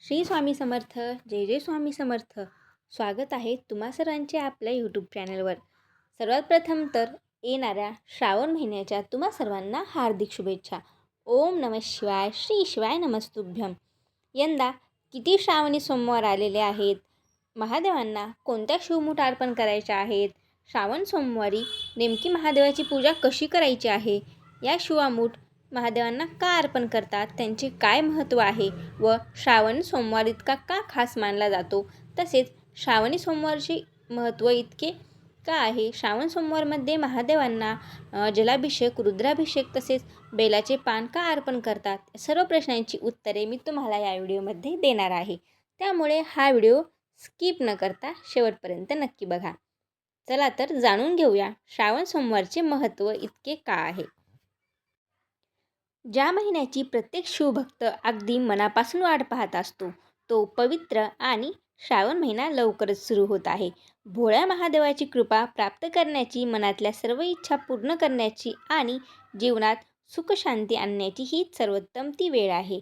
श्री स्वामी समर्थ. जय जय स्वामी समर्थ. स्वागत आहे तुम्हा सर्वांचे आपल्या यूट्यूब चॅनलवर. सर्वात प्रथम तर येणाऱ्या श्रावण महिन्याच्या तुम्हा सर्वांना हार्दिक शुभेच्छा. ओम नमः शिवाय. श्री शिवाय नमस्तुभ्यम. यंदा किती श्रावणी सोमवार आलेले आहेत, महादेवांना कोणत्या शिवमूठ अर्पण करायच्या आहेत, श्रावण सोमवारी नेमकी महादेवाची पूजा कशी करायची आहे, या शिवामूठ महादेवांना का अर्पण करतात, त्यांचे काय महत्त्व आहे व श्रावणी सोमवार इतका का खास मानला जातो, तसेच श्रावणी सोमवारचे महत्त्व इतके का आहे, श्रावण सोमवारमध्ये महादेवांना जलाभिषेक, रुद्राभिषेक तसेच बेलाचे पान का अर्पण करतात, सर्व प्रश्नांची उत्तरे मी तुम्हाला या व्हिडिओमध्ये देणार आहे. त्यामुळे हा व्हिडिओ स्किप न करता शेवटपर्यंत नक्की बघा. चला तर जाणून घेऊया श्रावण सोमवारचे महत्त्व इतके का आहे. ज्या महिन्याची प्रत्येक शिवभक्त अगदी मनापासून वाट पाहत असतो, तो पवित्र आणि श्रावण महिना लवकरच सुरू होत आहे. भोळ्या महादेवाची कृपा प्राप्त करण्याची, मनातल्या सर्व इच्छा पूर्ण करण्याची आणि जीवनात सुख शांती आणण्याची ही सर्वोत्तम ती वेळ आहे.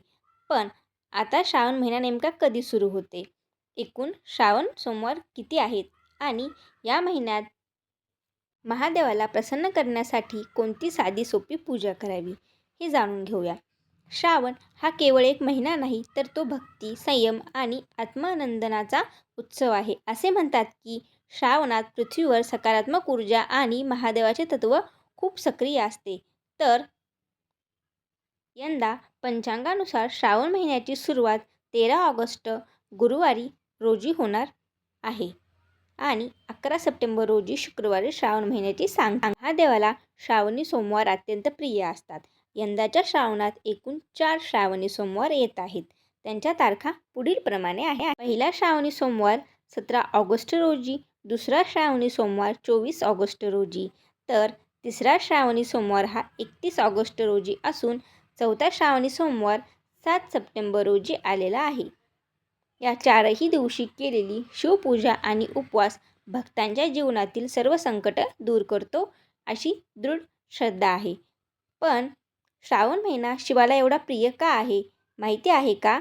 पण आता श्रावण महिना नेमका कधी सुरू होते, एकूण श्रावण सोमवार किती आहेत आणि या महिन्यात महादेवाला प्रसन्न करण्यासाठी कोणती साधी सोपी पूजा करावी, हे जाणून घेऊया. श्रावण हा केवळ एक महिना नाही, तर तो भक्ती, संयम आणि आत्मानंदनाचा उत्सव आहे. असे म्हणतात की श्रावणात पृथ्वीवर सकारात्मक ऊर्जा आणि महादेवाचे तत्त्व खूप सक्रिय असते. तर यंदा पंचांगानुसार श्रावण महिन्याची सुरुवात 13 ऑगस्ट गुरुवारी रोजी होणार आहे आणि 11 सप्टेंबर रोजी शुक्रवारी श्रावण महिन्याची सांगता. महादेवाला श्रावणी सोमवार अत्यंत प्रिय असतात. यंदाच्या श्रावणात एकूण 4 श्रावणी सोमवार येत आहेत. त्यांच्या तारखा पुढीलप्रमाणे आहे. पहिला श्रावणी सोमवार 17 ऑगस्ट रोजी, दुसरा श्रावणी सोमवार 24 ऑगस्ट रोजी, तर तिसरा श्रावणी सोमवार हा 31 ऑगस्ट रोजी असून चौथा श्रावणी सोमवार 7 सप्टेंबर रोजी आलेला आहे. या 4ही दिवशी केलेली शिवपूजा आणि उपवास भक्तांच्या जीवनातील सर्व संकट दूर करतो, अशी दृढ श्रद्धा आहे. पण श्रावण महिना शिवाला एवढा प्रिय का आहे, माहिती आहे का?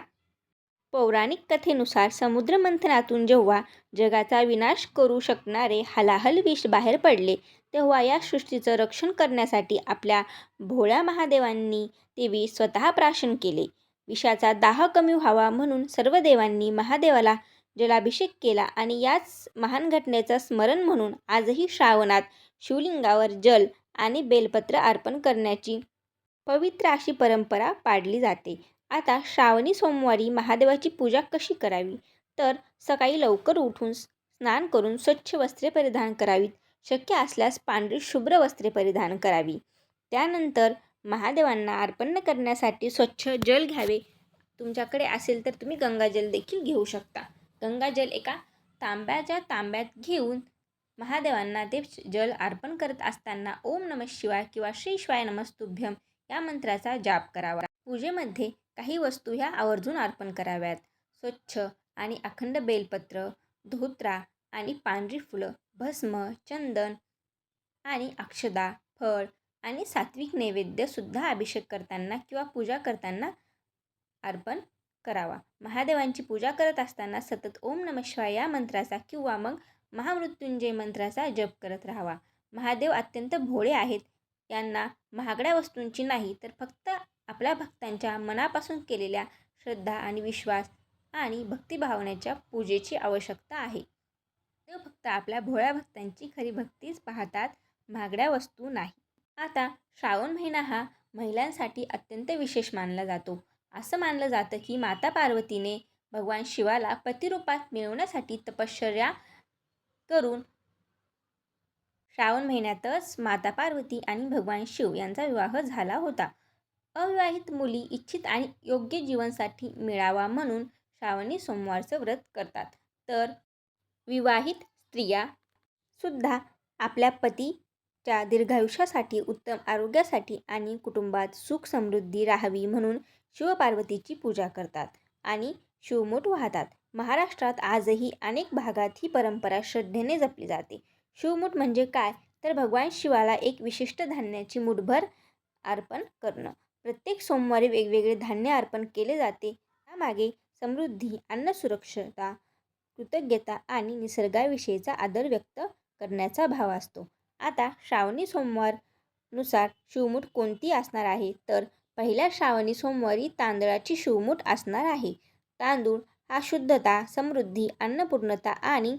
पौराणिक कथेनुसार समुद्रमंथनातून जेव्हा जगाचा विनाश करू शकणारे हलाहल विष बाहेर पडले, तेव्हा या सृष्टीचं रक्षण करण्यासाठी आपल्या भोळ्या महादेवांनी ते विष स्वतः प्राशन केले. विषाचा दाह कमी व्हावा म्हणून सर्व देवांनी महादेवाला जलाभिषेक केला आणि याच महान घटनेचं स्मरण म्हणून आजही श्रावणात शिवलिंगावर जल आणि बेलपत्र अर्पण करण्याची पवित्र अशी परंपरा पाळली जाते. आता श्रावणी सोमवारी महादेवाची पूजा कशी करावी, तर सकाळी लवकर उठून स्नान करून स्वच्छ वस्त्रे परिधान करावीत. शक्य असल्यास पांढरी शुभ्र वस्त्रे परिधान करावी. त्यानंतर महादेवांना अर्पण करण्यासाठी स्वच्छ जल घ्यावे. तुमच्याकडे असेल तर तुम्ही गंगाजल देखील घेऊ शकता. गंगाजल एका तांब्यात घेऊन महादेवांना ते जल अर्पण करत असताना ओम नमः शिवाय किंवा श्री शिवाय नमस्तुभ्यम या मंत्राचा जाप करावा. पूजेमध्ये काही वस्तू ह्या आवर्जून अर्पण कराव्यात. स्वच्छ आणि अखंड बेलपत्र, धोत्रा आणि पांढरी फुलं, भस्म, चंदन आणि अक्षदा, फळ आणि सात्विक नैवेद्यसुद्धा अभिषेक करताना किंवा पूजा करताना अर्पण करावा. महादेवांची पूजा करत असताना सतत ओम नमः शिवाय या मंत्राचा किंवा मग महामृत्युंजय मंत्राचा जप करत राहावा. महादेव अत्यंत भोळे आहेत. यांना महागड्या वस्तूंची नाही, तर फक्त आपल्या भक्तांच्या मनापासून केलेल्या श्रद्धा आणि विश्वास आणि भक्तिभावनेच्या पूजेची आवश्यकता आहे. देव फक्त आपल्या भोळ्या भक्तांची खरी भक्तीच पाहतात, महागड्या वस्तू नाही. आता श्रावण महिना हा महिलांसाठी अत्यंत विशेष मानला जातो. असं मानलं जातं की माता पार्वतीने भगवान शिवाला पतिरूपात मिळवण्यासाठी तपश्चर्या करून श्रावण महिन्यातच माता पार्वती आणि भगवान शिव यांचा विवाह झाला होता. अविवाहित मुली इच्छित आणि योग्य जीवनासाठी मिळावा म्हणून श्रावणी सोमवारचं व्रत करतात. तर विवाहित स्त्रिया सुद्धा आपल्या पतीच्या दीर्घायुष्यासाठी, उत्तम आरोग्यासाठी आणि कुटुंबात सुख समृद्धी राहावी म्हणून शिवपार्वतीची पूजा करतात आणि शिवमूठ वाहतात. महाराष्ट्रात आजही अनेक भागात ही परंपरा श्रद्धेने जपली जाते. शिवमूठ म्हणजे काय, तर भगवान शिवाला एक विशिष्ट धान्याची मूठभर अर्पण करणं. प्रत्येक सोमवारी वेगवेगळे धान्य अर्पण केले जाते. त्यामागे समृद्धी, अन्न सुरक्षता, कृतज्ञता आणि निसर्गाविषयीचा आदर व्यक्त करण्याचा भाव असतो. आता श्रावणी सोमवारनुसार शिवमूठ कोणती असणार आहे? तर पहिल्या श्रावणी सोमवारी तांदळाची शिवमूठ असणार आहे. तांदूळ हा शुद्धता, समृद्धी, अन्नपूर्णता आणि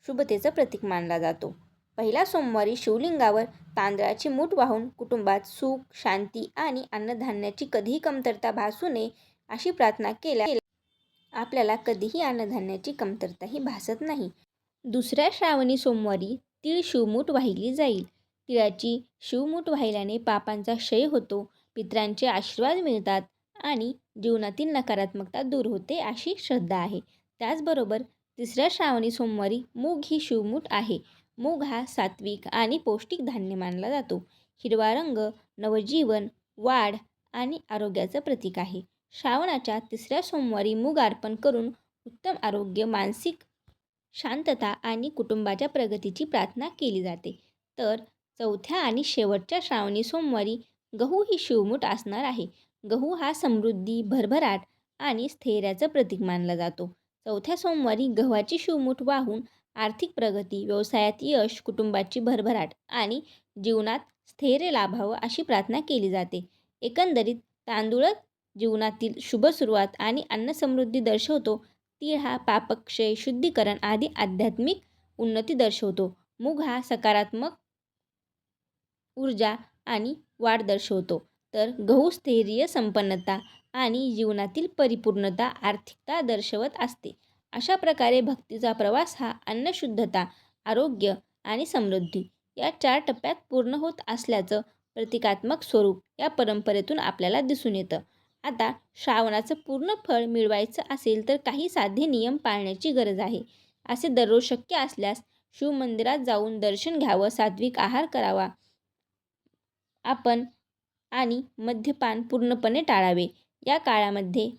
शुभतेचं प्रतीक मानला जातो. पहिल्या सोमवारी शिवलिंगावर तांदळाची मूठ वाहून कुटुंबात सुख, शांती आणि अन्नधान्याची कधीही कमतरता भासू नये अशी प्रार्थना केल्यास आपल्याला कधीही अन्नधान्याची कमतरताही भासत नाही. दुसऱ्या श्रावणी सोमवारी तीळ शिवमूठ वाहिली जाईल. तिळाची शिवमूठ वाहिल्याने पापांचा क्षय होतो, पितरांचे आशीर्वाद मिळतात आणि जीवनातील नकारात्मकता दूर होते अशी श्रद्धा आहे. त्याचबरोबर तिसऱ्या श्रावणी सोमवारी मूग ही शिवमूठ आहे. मूग हा सात्विक आणि पौष्टिक धान्य मानला जातो. हिरवा रंग नवजीवन, वाढ आणि आरोग्याचं प्रतीक आहे. श्रावणाच्या तिसऱ्या सोमवारी मूग अर्पण करून उत्तम आरोग्य, मानसिक शांतता आणि कुटुंबाच्या प्रगतीची प्रार्थना केली जाते. तर चौथ्या आणि शेवटच्या श्रावणी सोमवारी गहू ही शिवमूठ असणार आहे. गहू हा समृद्धी, भरभराट आणि स्थैर्याचं प्रतीक मानला जातो. चौथ्या सोमवारी गव्हाची शिवमूठ वाहून आर्थिक प्रगती, व्यवसायात यश, कुटुंबाची भरभराट आणि जीवनात स्थैर्य लाभावं अशी प्रार्थना केली जाते. एकंदरीत तांदूळच जीवनातील शुभ सुरुवात आणि अन्नसमृद्धी दर्शवतो. तीळ हा पापक्षय, शुद्धीकरण आदी आध्यात्मिक उन्नती दर्शवतो. मूग हा सकारात्मक ऊर्जा आणि वाढ दर्शवतो. तर गहू स्थैर्य, संपन्नता आणि जीवनातील परिपूर्णता, आर्थिकता दर्शवत असते. अशा प्रकारे भक्तीचा प्रवास हा अन्नशुद्धता, आरोग्य आणि समृद्धी या 4 टप्प्यात पूर्ण होत असल्याचं प्रतिकात्मक स्वरूप या परंपरेतून आपल्याला दिसून येतं. आता श्रावणाचं पूर्ण फळ मिळवायचं असेल तर काही साधे नियम पाळण्याची गरज आहे. असे दररोज शक्य असल्यास शिवमंदिरात जाऊन दर्शन घ्यावं, सात्विक आहार करावा आपण आणि मद्यपान पूर्णपणे टाळावे. या काळामध्ये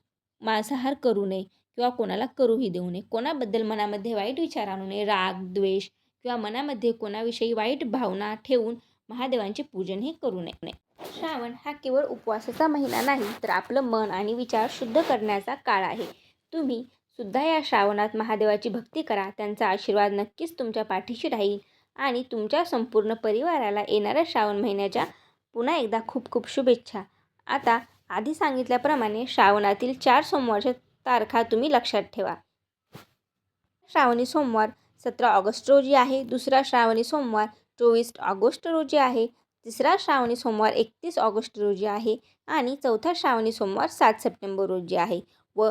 मांसाहार करू नये किंवा कोणाला करूही देऊ नये. कोणाबद्दल मनामध्ये वाईट विचार आणू नये. राग, द्वेष किंवा मनामध्ये कोणाविषयी वाईट भावना ठेवून महादेवांचे पूजनही करू नये. श्रावण हा केवळ उपवासाचा महिना नाही, तर आपलं मन आणि विचार शुद्ध करण्याचा काळ आहे. तुम्ही सुद्धा या श्रावणात महादेवाची भक्ती करा. त्यांचा आशीर्वाद नक्कीच तुमच्या पाठीशी राहील आणि तुमच्या संपूर्ण परिवाराला येणाऱ्या श्रावण महिन्याच्या पुन्हा एकदा खूप खूप शुभेच्छा. आता आधी सांगितल्याप्रमाणे श्रावणातील 4 सोमवारच्या तारखा तुम्ही लक्षात ठेवा. श्रावणी सोमवार 17 ऑगस्ट रोजी आहे. दुसरा श्रावणी सोमवार 24 ऑगस्ट रोजी आहे. तिसरा श्रावणी सोमवार 31 ऑगस्ट रोजी आहे आणि चौथा श्रावणी सोमवार 7 सप्टेंबर रोजी आहे. व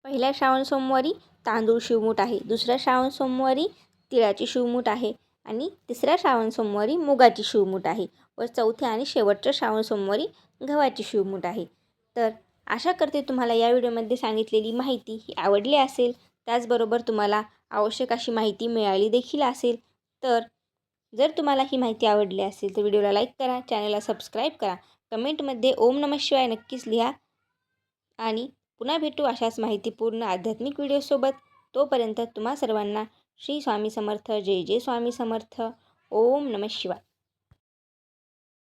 पहिल्या श्रावण सोमवारी तांदूळ शिवमूठ आहे. दुसऱ्या श्रावण सोमवारी तिळाची शिवमूठ आहे आणि तिसऱ्या श्रावण सोमवारी मुगाची शिवमूठ आहे व चौथ्या आणि शेवटच्या श्रावण सोमवारी गव्हाची शिवमूठ आहे. तर आशा करते तुम्हाला या व्हिडिओमध्ये सांगितलेली माहिती ही आवडली असेल. त्याचबरोबर तुम्हाला आवश्यक अशी माहिती मिळाली देखील असेल. तर जर तुम्हाला ही माहिती आवडली असेल तर व्हिडिओला लाईक करा, चॅनलला सबस्क्राईब करा, कमेंटमध्ये ओम नमः शिवाय नक्कीच लिहा आणि पुन्हा भेटू अशाच माहितीपूर्ण आध्यात्मिक व्हिडिओसोबत. तोपर्यंत तुम्हा सर्वांना श्री स्वामी समर्थ. जय जय स्वामी समर्थ. ओम नमः शिवाय.